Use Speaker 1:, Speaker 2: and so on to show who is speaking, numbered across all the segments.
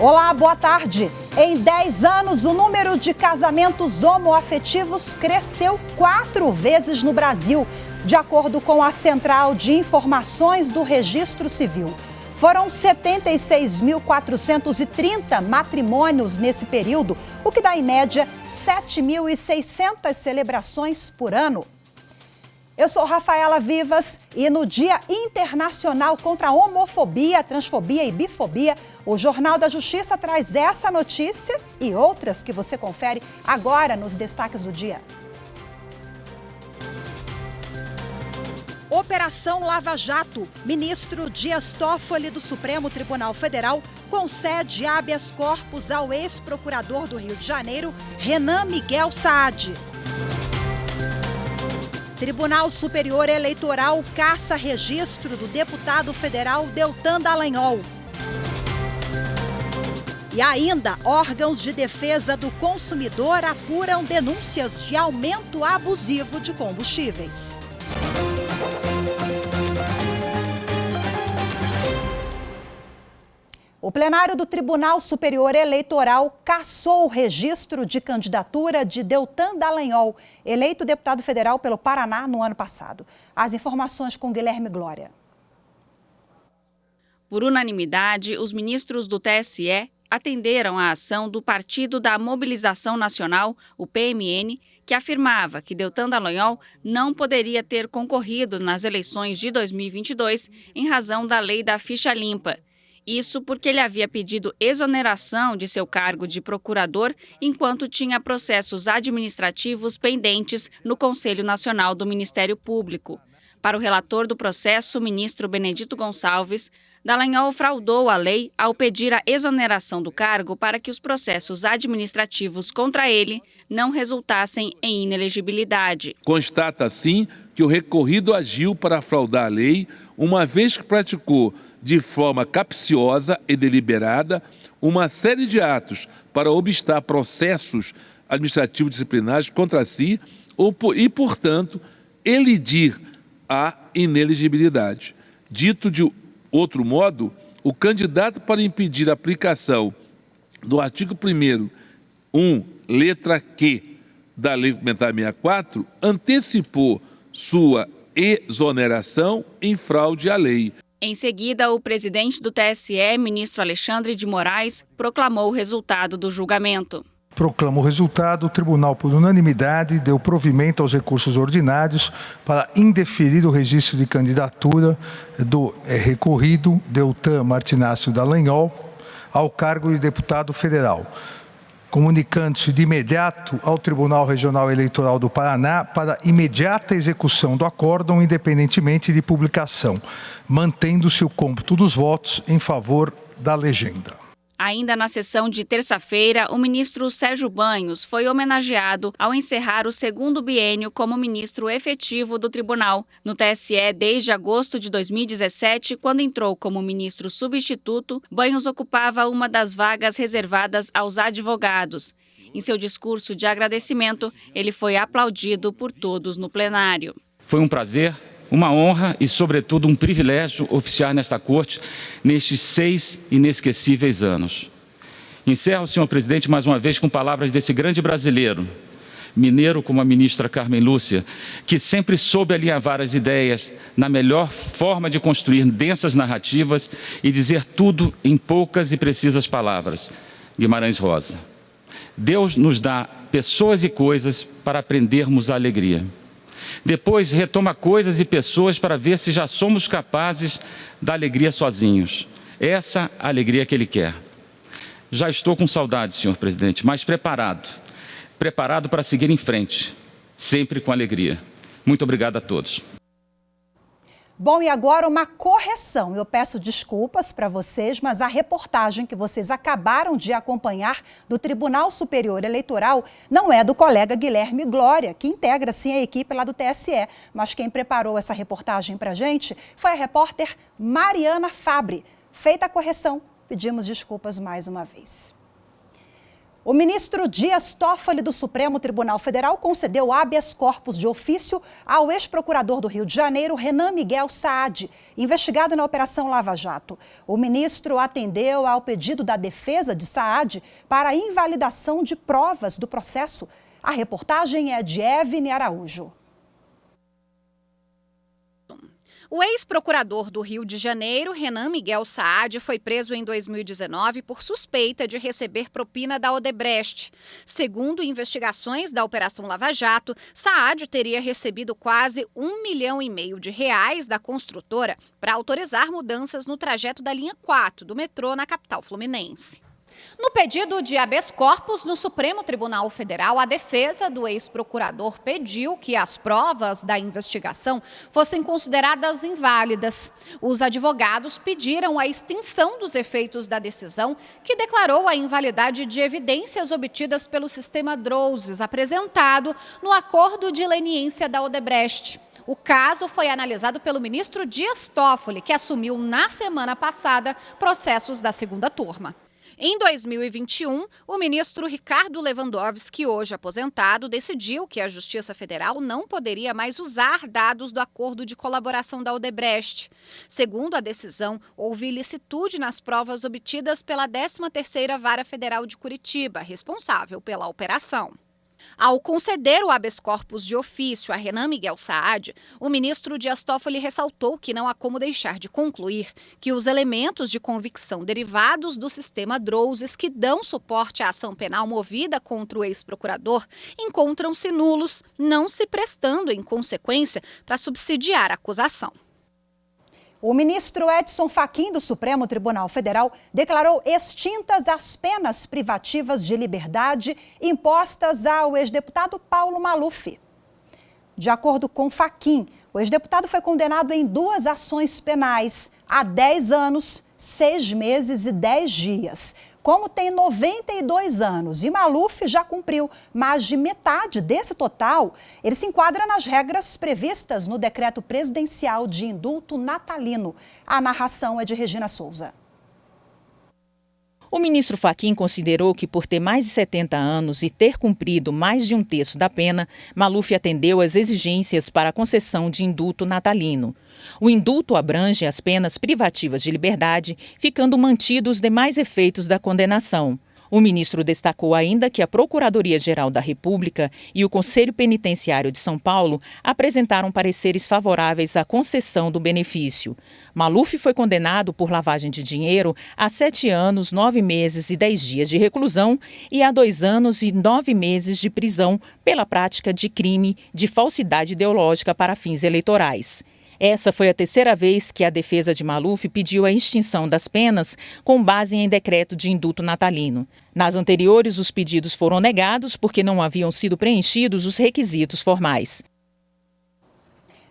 Speaker 1: Olá, boa tarde. Em 10 anos, o número de casamentos homoafetivos cresceu 4 vezes no Brasil, de acordo com a Central de Informações do Registro Civil. Foram 76.430 matrimônios nesse período, o que dá, em média, 7.600 celebrações por ano. Eu sou Rafaela Vivas e no Dia Internacional contra a Homofobia, Transfobia e Bifobia, o Jornal da Justiça traz essa notícia e outras que você confere agora nos destaques do dia. Operação Lava Jato. Ministro Dias Toffoli do Supremo Tribunal Federal concede habeas corpus ao ex-procurador do Rio de Janeiro, Renan Miguel Saad. Tribunal Superior Eleitoral caça registro do deputado federal Deltan Dallagnol. E ainda, órgãos de defesa do consumidor apuram denúncias de aumento abusivo de combustíveis. O plenário do Tribunal Superior Eleitoral cassou o registro de candidatura de Deltan Dallagnol, eleito deputado federal pelo Paraná no ano passado. As informações com Guilherme Glória.
Speaker 2: Por unanimidade, os ministros do TSE atenderam à ação do Partido da Mobilização Nacional, o PMN, que afirmava que Deltan Dallagnol não poderia ter concorrido nas eleições de 2022 em razão da lei da ficha limpa. Isso porque ele havia pedido exoneração de seu cargo de procurador enquanto tinha processos administrativos pendentes no Conselho Nacional do Ministério Público. Para o relator do processo, o ministro Benedito Gonçalves, Dallagnol fraudou a lei ao pedir a exoneração do cargo para que os processos administrativos contra ele não resultassem em inelegibilidade.
Speaker 3: Constata, assim, que o recorrido agiu para fraudar a lei, uma vez que praticou de forma capciosa e deliberada uma série de atos para obstar processos administrativos disciplinares contra si e, portanto, elidir a inelegibilidade. Dito de outro modo, o candidato, para impedir a aplicação do artigo 1º, letra Q, da Lei Complementar 64, antecipou sua exoneração em fraude à lei.
Speaker 2: Em seguida, o presidente do TSE, ministro Alexandre de Moraes, proclamou o resultado do julgamento.
Speaker 4: Proclama o resultado, o tribunal, por unanimidade, deu provimento aos recursos ordinários para indeferir o registro de candidatura do recorrido Deltan Martinácio Dallagnol ao cargo de deputado federal, comunicando-se de imediato ao Tribunal Regional Eleitoral do Paraná para imediata execução do acórdão, independentemente de publicação, mantendo-se o cômputo dos votos em favor da legenda.
Speaker 2: Ainda na sessão de terça-feira, o ministro Sérgio Banhos foi homenageado ao encerrar o segundo biênio como ministro efetivo do tribunal. No TSE, desde agosto de 2017, quando entrou como ministro substituto, Banhos ocupava uma das vagas reservadas aos advogados. Em seu discurso de agradecimento, ele foi aplaudido por todos no plenário.
Speaker 5: Foi um prazer, uma honra e, sobretudo, um privilégio oficiar nesta corte nestes 6 inesquecíveis anos. Encerro, senhor presidente, mais uma vez com palavras desse grande brasileiro, mineiro como a ministra Carmen Lúcia, que sempre soube alinhavar as ideias na melhor forma de construir densas narrativas e dizer tudo em poucas e precisas palavras. Guimarães Rosa. Deus nos dá pessoas e coisas para aprendermos a alegria. Depois retoma coisas e pessoas para ver se já somos capazes da alegria sozinhos. Essa alegria que Ele quer. Já estou com saudade, senhor presidente, mas preparado para seguir em frente, sempre com alegria. Muito obrigado a todos.
Speaker 1: Bom, e agora uma correção. Eu peço desculpas para vocês, mas a reportagem que vocês acabaram de acompanhar do Tribunal Superior Eleitoral não é do colega Guilherme Glória, que integra, sim, a equipe lá do TSE. Mas quem preparou essa reportagem para a gente foi a repórter Mariana Fabre. Feita a correção, pedimos desculpas mais uma vez. O ministro Dias Toffoli do Supremo Tribunal Federal concedeu habeas corpus de ofício ao ex-procurador do Rio de Janeiro, Renan Miguel Saad, investigado na Operação Lava Jato. O ministro atendeu ao pedido da defesa de Saad para a invalidação de provas do processo. A reportagem é de Evne Araújo.
Speaker 6: O ex-procurador do Rio de Janeiro, Renan Miguel Saad, foi preso em 2019 por suspeita de receber propina da Odebrecht. Segundo investigações da Operação Lava Jato, Saad teria recebido quase R$1,5 milhão da construtora para autorizar mudanças no trajeto da linha 4 do metrô na capital fluminense. No pedido de habeas corpus no Supremo Tribunal Federal, a defesa do ex-procurador pediu que as provas da investigação fossem consideradas inválidas. Os advogados pediram a extinção dos efeitos da decisão, que declarou a invalidade de evidências obtidas pelo sistema DROUSES, apresentado no acordo de leniência da Odebrecht. O caso foi analisado pelo ministro Dias Toffoli, que assumiu na semana passada processos da segunda turma. Em 2021, o ministro Ricardo Lewandowski, hoje aposentado, decidiu que a Justiça Federal não poderia mais usar dados do acordo de colaboração da Odebrecht. Segundo a decisão, houve ilicitude nas provas obtidas pela 13ª Vara Federal de Curitiba, responsável pela operação. Ao conceder o habeas corpus de ofício a Renan Miguel Saad, o ministro Dias Toffoli ressaltou que não há como deixar de concluir que os elementos de convicção derivados do sistema DROUSES que dão suporte à ação penal movida contra o ex-procurador encontram-se nulos, não se prestando, em consequência, para subsidiar a acusação.
Speaker 1: O ministro Edson Fachin do Supremo Tribunal Federal declarou extintas as penas privativas de liberdade impostas ao ex-deputado Paulo Maluf. De acordo com Fachin, o ex-deputado foi condenado em 2 ações penais a 10 anos, 6 meses e 10 dias. Como tem 92 anos e Maluf já cumpriu mais de metade desse total, ele se enquadra nas regras previstas no decreto presidencial de indulto natalino. A narração é de Regina Souza.
Speaker 7: O ministro Fachin considerou que, por ter mais de 70 anos e ter cumprido mais de 1/3 da pena, Maluf atendeu às exigências para a concessão de indulto natalino. O indulto abrange as penas privativas de liberdade, ficando mantidos os demais efeitos da condenação. O ministro destacou ainda que a Procuradoria-Geral da República e o Conselho Penitenciário de São Paulo apresentaram pareceres favoráveis à concessão do benefício. Maluf foi condenado por lavagem de dinheiro a 7 anos, 9 meses e 10 dias de reclusão e a 2 anos e 9 meses de prisão pela prática de crime de falsidade ideológica para fins eleitorais. Essa foi a 3ª vez que a defesa de Maluf pediu a extinção das penas com base em decreto de indulto natalino. Nas anteriores, os pedidos foram negados porque não haviam sido preenchidos os requisitos formais.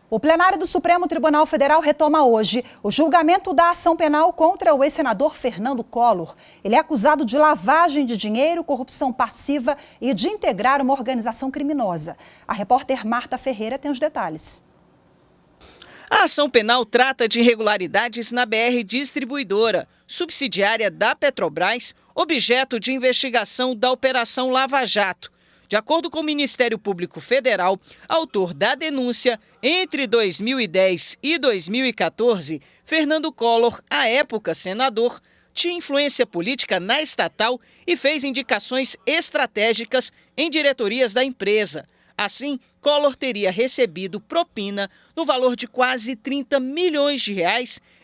Speaker 1: O plenário do Supremo Tribunal Federal retoma hoje o julgamento da ação penal contra o ex-senador Fernando Collor. Ele é acusado de lavagem de dinheiro, corrupção passiva e de integrar uma organização criminosa. A repórter Marta Ferreira tem os detalhes.
Speaker 8: A ação penal trata de irregularidades na BR Distribuidora, subsidiária da Petrobras, objeto de investigação da Operação Lava Jato. De acordo com o Ministério Público Federal, autor da denúncia, entre 2010 e 2014, Fernando Collor, à época senador, tinha influência política na estatal e fez indicações estratégicas em diretorias da empresa. Assim, Collor teria recebido propina no valor de quase R$30 milhões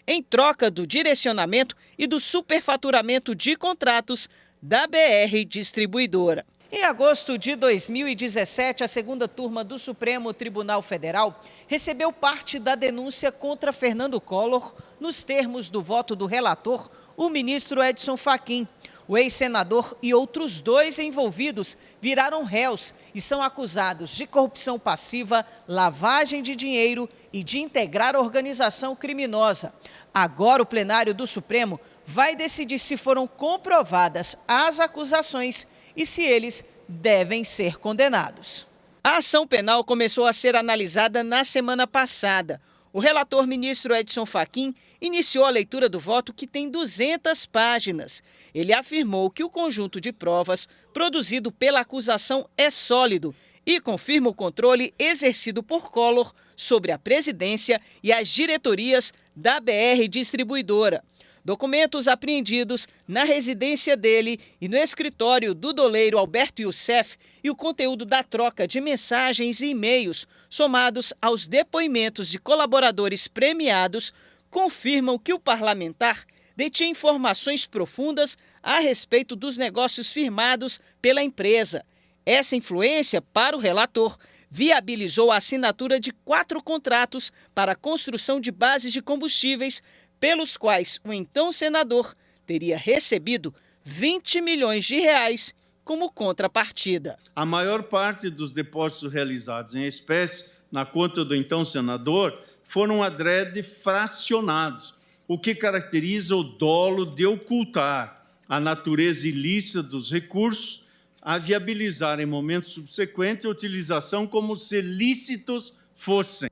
Speaker 8: em troca do direcionamento e do superfaturamento de contratos da BR Distribuidora. Em agosto de 2017, a 2ª turma do Supremo Tribunal Federal recebeu parte da denúncia contra Fernando Collor nos termos do voto do relator, o ministro Edson Fachin. O ex-senador e outros 2 envolvidos viraram réus e são acusados de corrupção passiva, lavagem de dinheiro e de integrar organização criminosa. Agora o plenário do Supremo vai decidir se foram comprovadas as acusações e se eles devem ser condenados. A ação penal começou a ser analisada na semana passada. O relator ministro Edson Fachin iniciou a leitura do voto, que tem 200 páginas. Ele afirmou que o conjunto de provas produzido pela acusação é sólido e confirma o controle exercido por Collor sobre a presidência e as diretorias da BR Distribuidora. Documentos apreendidos na residência dele e no escritório do doleiro Alberto Youssef e o conteúdo da troca de mensagens e e-mails, somados aos depoimentos de colaboradores premiados, confirmam que o parlamentar detinha informações profundas a respeito dos negócios firmados pela empresa. Essa influência, para o relator, viabilizou a assinatura de 4 contratos para a construção de bases de combustíveis, pelos quais o então senador teria recebido 20 milhões de reais como contrapartida.
Speaker 9: A maior parte dos depósitos realizados em espécie na conta do então senador foram adrede fracionados, o que caracteriza o dolo de ocultar a natureza ilícita dos recursos, a viabilizar em momentos subsequentes a utilização como se lícitos fossem.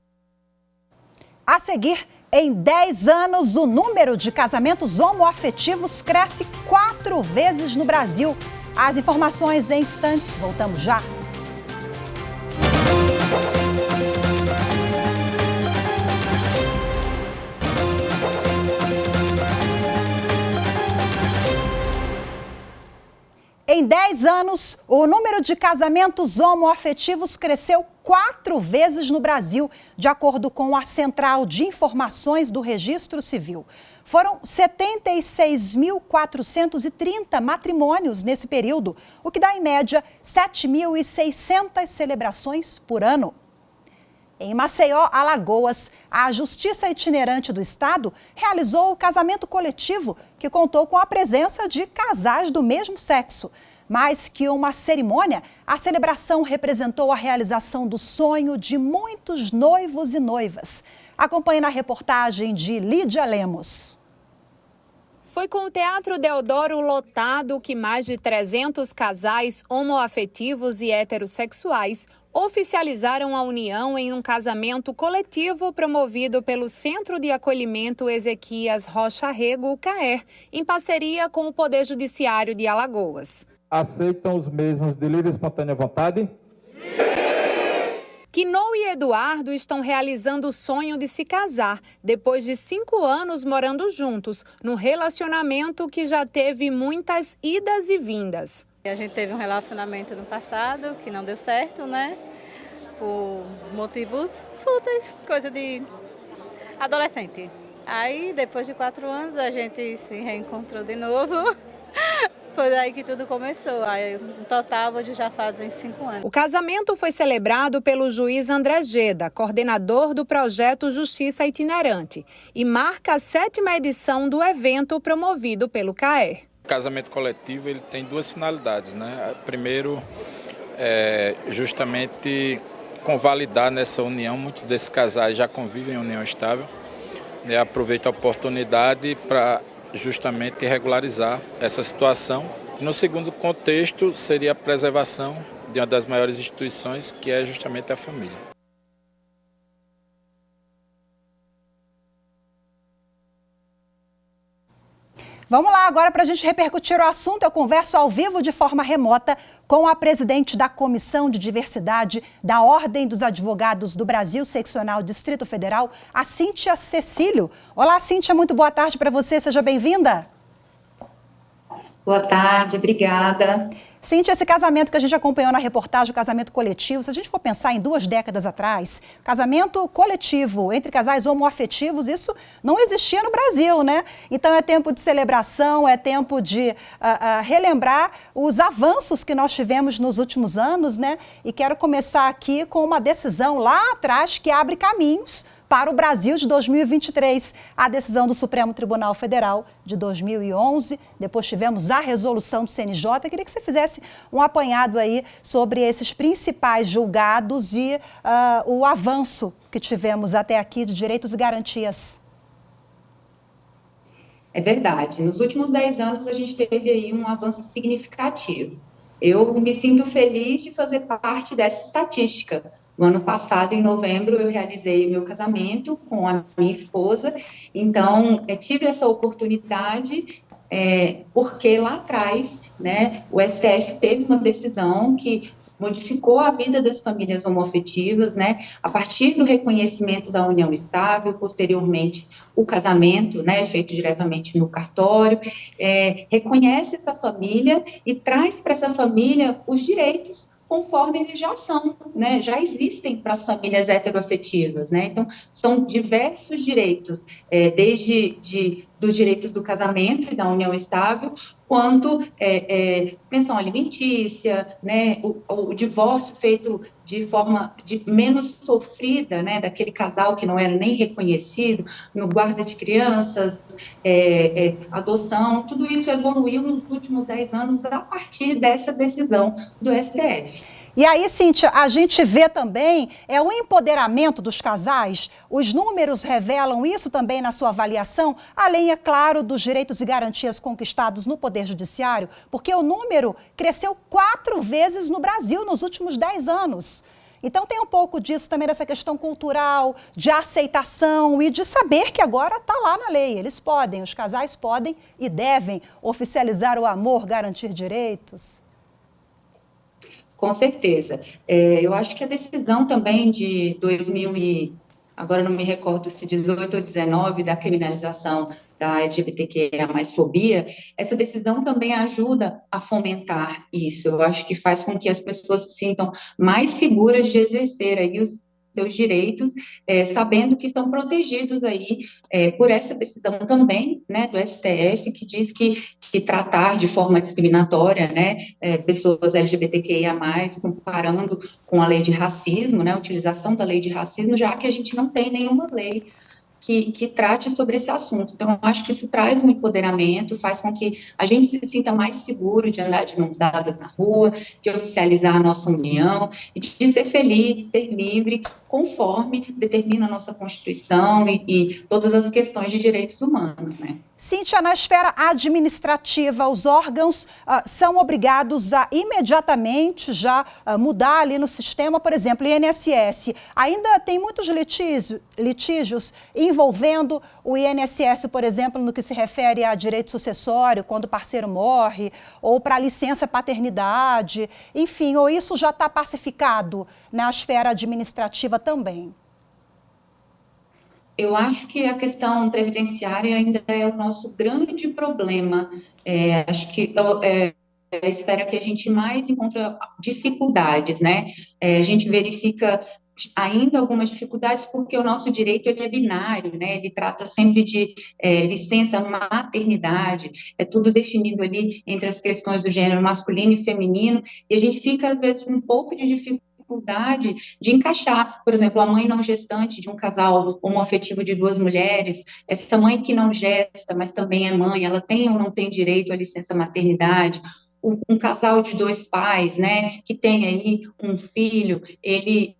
Speaker 1: A seguir, em 10 anos, o número de casamentos homoafetivos cresce 4 vezes no Brasil. As informações em instantes. Voltamos já. Em 10 anos, o número de casamentos homoafetivos cresceu 4 vezes no Brasil, de acordo com a Central de Informações do Registro Civil. Foram 76.430 matrimônios nesse período, o que dá, em média, 7.600 celebrações por ano. Em Maceió, Alagoas, a Justiça Itinerante do Estado realizou o casamento coletivo, que contou com a presença de casais do mesmo sexo. Mais que uma cerimônia, a celebração representou a realização do sonho de muitos noivos e noivas. Acompanhe na reportagem de Lídia Lemos.
Speaker 10: Foi com o Teatro Deodoro lotado que mais de 300 casais homoafetivos e heterossexuais oficializaram a união em um casamento coletivo promovido pelo Centro de Acolhimento Ezequias Rocha Rego, o CAER, em parceria com o Poder Judiciário de Alagoas.
Speaker 11: Aceitam os mesmos de livre e espontânea vontade?
Speaker 10: Quinô e Eduardo estão realizando o sonho de se casar, depois de 5 anos morando juntos, num relacionamento que já teve muitas idas e vindas.
Speaker 12: A gente teve um relacionamento no passado que não deu certo, né? Por motivos fúteis, coisa de adolescente. Aí, depois de 4 anos, a gente se reencontrou de novo. Foi daí que tudo começou. Aí, no total, hoje já fazem 5 anos.
Speaker 10: O casamento foi celebrado pelo juiz André Geda, coordenador do projeto Justiça Itinerante, e marca a 7ª edição do evento promovido pelo CAER.
Speaker 13: O casamento coletivo ele tem 2 finalidades, né? Primeiro, justamente convalidar nessa união. Muitos desses casais já convivem em união estável, né? Aproveita a oportunidade para justamente regularizar essa situação. No segundo contexto, seria a preservação de uma das maiores instituições, que é justamente a família.
Speaker 1: Vamos lá agora para a gente repercutir o assunto. Eu converso ao vivo de forma remota com a presidente da Comissão de Diversidade da Ordem dos Advogados do Brasil, Seccional Distrito Federal, a Cíntia Cecílio. Olá, Cíntia, muito boa tarde para você, seja bem-vinda.
Speaker 14: Boa tarde, obrigada.
Speaker 1: Cíntia, esse casamento que a gente acompanhou na reportagem, o casamento coletivo, se a gente for pensar em 2 décadas atrás, casamento coletivo entre casais homoafetivos, isso não existia no Brasil, né? Então é tempo de celebração, é tempo de relembrar os avanços que nós tivemos nos últimos anos, né? E quero começar aqui com uma decisão lá atrás que abre caminhos para o Brasil de 2023, a decisão do Supremo Tribunal Federal de 2011, depois tivemos a resolução do CNJ. Eu queria que você fizesse um apanhado aí sobre esses principais julgados e o avanço que tivemos até aqui de direitos e garantias.
Speaker 14: É verdade, nos últimos 10 anos a gente teve aí um avanço significativo. Eu me sinto feliz de fazer parte dessa estatística, No ano passado, em novembro, eu realizei o meu casamento com a minha esposa, então tive essa oportunidade, porque lá atrás, né, o STF teve uma decisão que modificou a vida das famílias homoafetivas, né, a partir do reconhecimento da união estável, posteriormente o casamento, né, feito diretamente no cartório, reconhece essa família e traz para essa família os direitos conforme eles já são, né, já existem para as famílias heteroafetivas, né, então são diversos direitos, desde dos direitos do casamento e da união estável, quanto pensão alimentícia, né, o divórcio feito de forma menos sofrida, né, daquele casal que não era nem reconhecido, no guarda de crianças, adoção, tudo isso evoluiu nos últimos 10 anos a partir dessa decisão do STF.
Speaker 1: E aí, Cíntia, a gente vê também o empoderamento dos casais. Os números revelam isso também na sua avaliação, além, é claro, dos direitos e garantias conquistados no Poder Judiciário, porque o número cresceu 4 vezes no Brasil nos últimos 10 anos. Então tem um pouco disso também, dessa questão cultural, de aceitação e de saber que agora está lá na lei. Eles podem, os casais podem e devem oficializar o amor, garantir direitos.
Speaker 14: Com certeza. Eu acho que a decisão também de 2000 agora não me recordo se 18 ou 19, da criminalização da LGBTQIA+fobia, essa decisão também ajuda a fomentar isso. Eu acho que faz com que as pessoas se sintam mais seguras de exercer aí os seus direitos, sabendo que estão protegidos aí por essa decisão também, né, do STF, que diz que tratar de forma discriminatória, né, pessoas LGBTQIA+, comparando com a lei de racismo, né, a utilização da lei de racismo, já que a gente não tem nenhuma lei que trate sobre esse assunto. Então, eu acho que isso traz um empoderamento, faz com que a gente se sinta mais seguro de andar de mãos dadas na rua, de oficializar a nossa união, e de ser feliz, de ser livre, conforme determina a nossa Constituição e todas as questões de direitos humanos, né?
Speaker 1: Cíntia, na esfera administrativa, os órgãos são obrigados a imediatamente já mudar ali no sistema, por exemplo, o INSS. Ainda tem muitos litígios envolvendo o INSS, por exemplo, no que se refere a direito sucessório, quando o parceiro morre, ou para licença paternidade, enfim, ou isso já está pacificado na esfera administrativa também?
Speaker 14: Eu acho que a questão previdenciária ainda é o nosso grande problema. Acho que é a esfera que a gente mais encontra dificuldades, né? A gente verifica ainda algumas dificuldades porque o nosso direito ele é binário, né? Ele trata sempre de licença maternidade, é tudo definido ali entre as questões do gênero masculino e feminino, e a gente fica, às vezes, com um pouco de dificuldade de encaixar, por exemplo, a mãe não gestante de um casal homoafetivo de 2 mulheres, essa mãe que não gesta, mas também é mãe, ela tem ou não tem direito à licença maternidade, um casal de 2 pais, né, que tem aí um filho, ele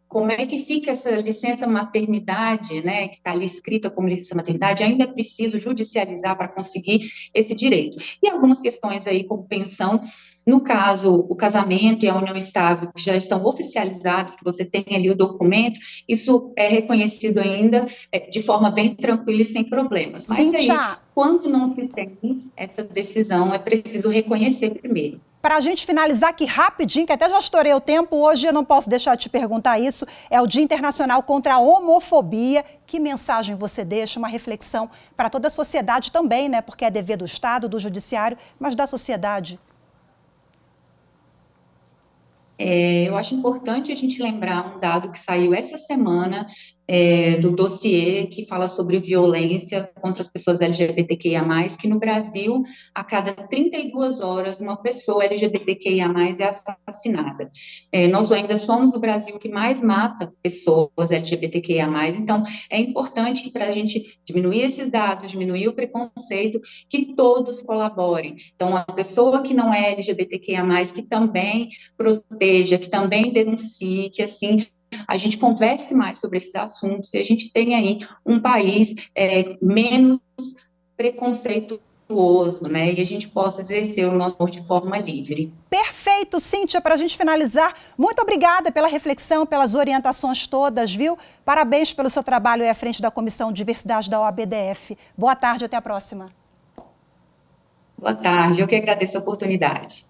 Speaker 14: como é que fica essa licença maternidade, né, que está ali escrita como licença maternidade, ainda é preciso judicializar para conseguir esse direito. E algumas questões aí, como pensão, no caso, o casamento e a união estável, que já estão oficializados, que você tem ali o documento, isso é reconhecido ainda de forma bem tranquila e sem problemas. Mas
Speaker 1: Cíntia,
Speaker 14: aí, quando não se tem essa decisão, é preciso reconhecer primeiro.
Speaker 1: Para a gente finalizar aqui rapidinho, que até já estourei o tempo, hoje eu não posso deixar de te perguntar isso, é o Dia Internacional contra a Homofobia. Que mensagem você deixa, uma reflexão para toda a sociedade também, né? Porque é dever do Estado, do Judiciário, mas da sociedade.
Speaker 14: Eu acho importante a gente lembrar um dado que saiu essa semana do dossiê que fala sobre violência contra as pessoas LGBTQIA+, que no Brasil, a cada 32 horas, uma pessoa LGBTQIA+, é assassinada. Nós ainda somos o Brasil que mais mata pessoas LGBTQIA+, então é importante para a gente diminuir esses dados, diminuir o preconceito, que todos colaborem. Então, a pessoa que não é LGBTQIA+, que também proteja, que também denuncie, que assim a gente converse mais sobre esses assuntos e a gente tem aí um país menos preconceituoso né, e a gente possa exercer o nosso de forma livre.
Speaker 1: Perfeito, Cíntia, para a gente finalizar, muito obrigada pela reflexão, pelas orientações todas, viu? Parabéns pelo seu trabalho aí à frente da Comissão de Diversidade da OAB-DF. Boa tarde, até a próxima.
Speaker 14: Boa tarde, eu que agradeço a oportunidade.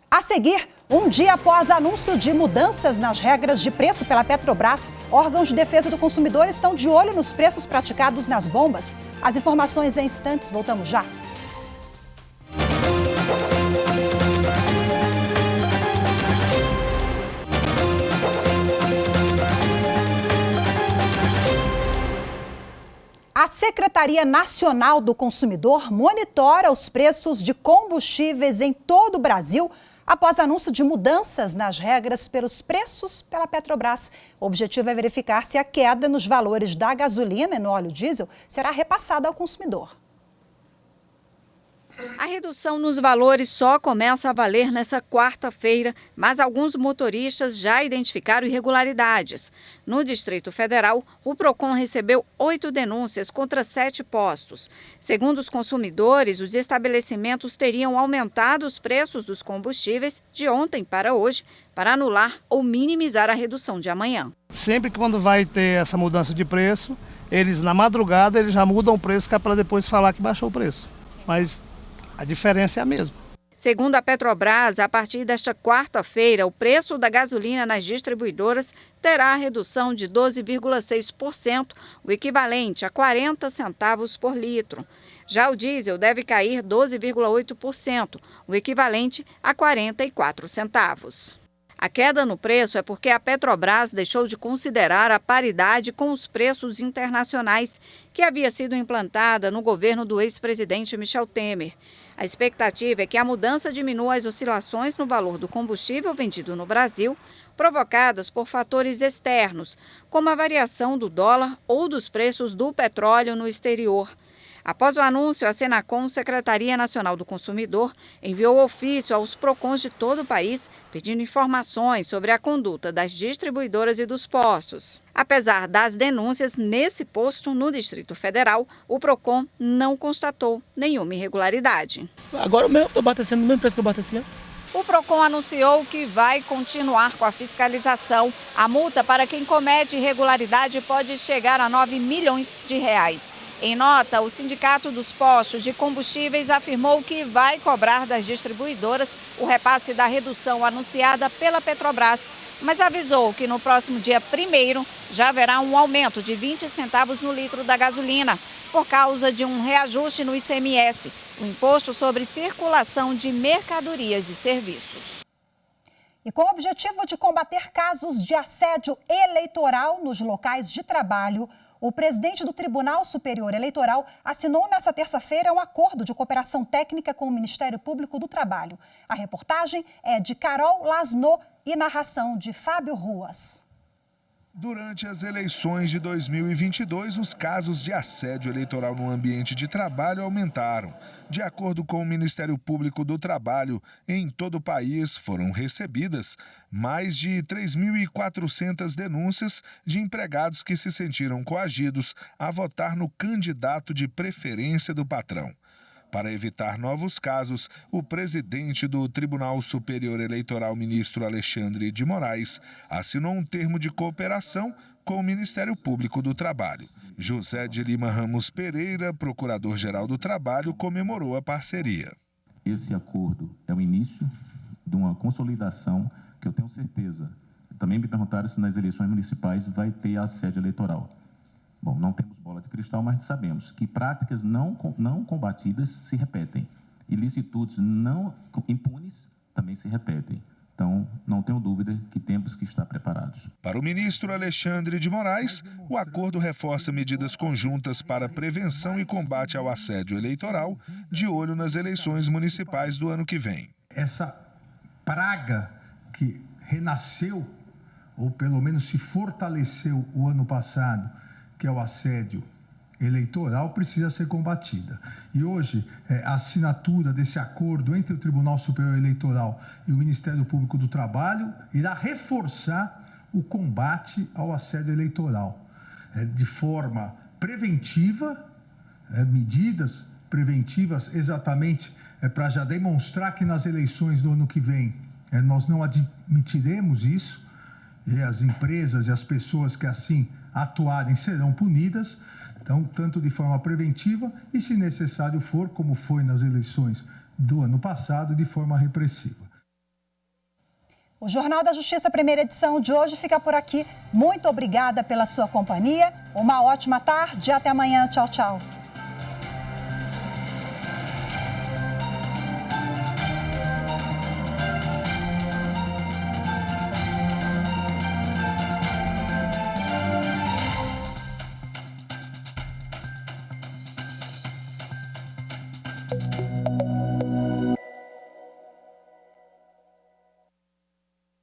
Speaker 1: A seguir, um dia após anúncio de mudanças nas regras de preço pela Petrobras, órgãos de defesa do consumidor estão de olho nos preços praticados nas bombas. As informações em instantes, voltamos já. A Secretaria Nacional do Consumidor monitora os preços de combustíveis em todo o Brasil após anúncio de mudanças nas regras pelos preços pela Petrobras. O objetivo é verificar se a queda nos valores da gasolina e no óleo diesel será repassada ao consumidor.
Speaker 6: A redução nos valores só começa a valer nesta quarta-feira, mas alguns motoristas já identificaram irregularidades. No Distrito Federal, o PROCON recebeu 8 denúncias contra 7 postos. Segundo os consumidores, os estabelecimentos teriam aumentado os preços dos combustíveis de ontem para hoje para anular ou minimizar a redução de amanhã.
Speaker 15: Sempre que quando vai ter essa mudança de preço, eles na madrugada eles já mudam o preço, que é para depois falar que baixou o preço. Mas a diferença é a mesma.
Speaker 6: Segundo a Petrobras, a partir desta quarta-feira, o preço da gasolina nas distribuidoras terá redução de 12,6%, o equivalente a 40 centavos por litro. Já o diesel deve cair 12,8%, o equivalente a 44 centavos. A queda no preço é porque a Petrobras deixou de considerar a paridade com os preços internacionais, que havia sido implantada no governo do ex-presidente Michel Temer. A expectativa é que a mudança diminua as oscilações no valor do combustível vendido no Brasil, provocadas por fatores externos, como a variação do dólar ou dos preços do petróleo no exterior. Após o anúncio, a Senacom, Secretaria Nacional do Consumidor, enviou ofício aos PROCONs de todo o país pedindo informações sobre a conduta das distribuidoras e dos postos. Apesar das denúncias nesse posto no Distrito Federal, o PROCON não constatou nenhuma irregularidade.
Speaker 16: Agora eu estou abastecendo no mesmo preço que eu abasteci antes.
Speaker 6: O PROCON anunciou que vai continuar com a fiscalização. A multa para quem comete irregularidade pode chegar a 9 milhões de reais. Em nota, o Sindicato dos Postos de Combustíveis afirmou que vai cobrar das distribuidoras o repasse da redução anunciada pela Petrobras, mas avisou que no próximo dia 1º já haverá um aumento de 20 centavos no litro da gasolina, por causa de um reajuste no ICMS, o Imposto sobre Circulação de Mercadorias e Serviços.
Speaker 1: E com o objetivo de combater casos de assédio eleitoral nos locais de trabalho, o presidente do Tribunal Superior Eleitoral assinou nesta terça-feira um acordo de cooperação técnica com o Ministério Público do Trabalho. A reportagem é de Carol Lasno e narração de Fábio Ruas.
Speaker 17: Durante as eleições de 2022, os casos de assédio eleitoral no ambiente de trabalho aumentaram. De acordo com o Ministério Público do Trabalho, em todo o país foram recebidas mais de 3.400 denúncias de empregados que se sentiram coagidos a votar no candidato de preferência do patrão. Para evitar novos casos, o presidente do Tribunal Superior Eleitoral, ministro Alexandre de Moraes, assinou um termo de cooperação com o Ministério Público do Trabalho. José de Lima Ramos Pereira, procurador-geral do Trabalho, comemorou a parceria.
Speaker 18: Esse acordo é o início de uma consolidação que eu tenho certeza. Também me perguntaram se nas eleições municipais vai ter assédio eleitoral. Bom, não temos bola de cristal, mas sabemos que práticas não combatidas se repetem. Ilicitudes não impunes também se repetem. Então, não tenho dúvida que temos que estar preparados.
Speaker 17: Para o ministro Alexandre de Moraes, o acordo reforça medidas conjuntas para prevenção e combate ao assédio eleitoral, de olho nas eleições municipais do ano que vem.
Speaker 19: Essa praga que renasceu, ou pelo menos se fortaleceu o ano passado, que é o assédio eleitoral, precisa ser combatida. E hoje, a assinatura desse acordo entre o Tribunal Superior Eleitoral e o Ministério Público do Trabalho irá reforçar o combate ao assédio eleitoral, de forma preventiva, medidas preventivas exatamente para já demonstrar que nas eleições do ano que vem nós não admitiremos isso, e as empresas e as pessoas que assim atuarem serão punidas, então, tanto de forma preventiva e, se necessário for, como foi nas eleições do ano passado, de forma repressiva.
Speaker 1: O Jornal da Justiça, primeira edição de hoje, fica por aqui. Muito obrigada pela sua companhia. Uma ótima tarde e até amanhã. Tchau, tchau.